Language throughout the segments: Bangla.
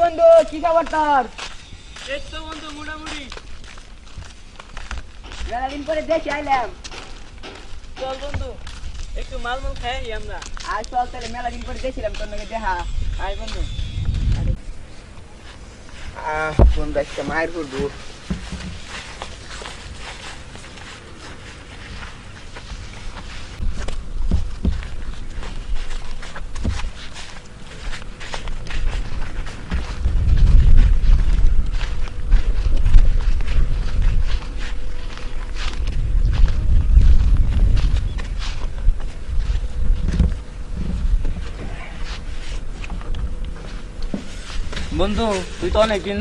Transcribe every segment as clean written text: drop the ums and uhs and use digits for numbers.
বন্ধু কি খবর তোর? এই তো বন্ধু মোটামুটি। মেলা দিন পরে দেখি আইলাম। চল বন্ধু একটু মালমুল খাই আমরা। আর চল তাহলে মেলা দিন পরে দেখছিলাম তোর নাকি দেখা। আয় বন্ধু। বন্ধু একটা মায়ের করবো। বন্ধু তুই তো অনেকদিন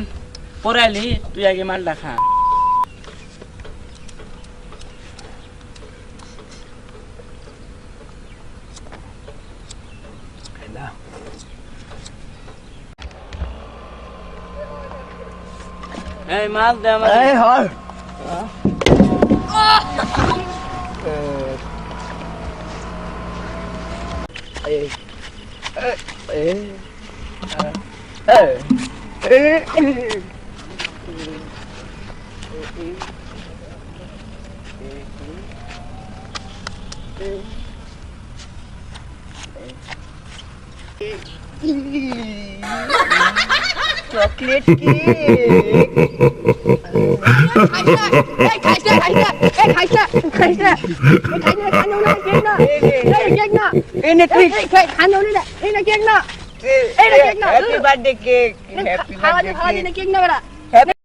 পরে আইলি, তুই আগে মালটা খা। এই মাল দে আমার। এই হর chocolate cake. Happy birthday cake. Happy birthday cake.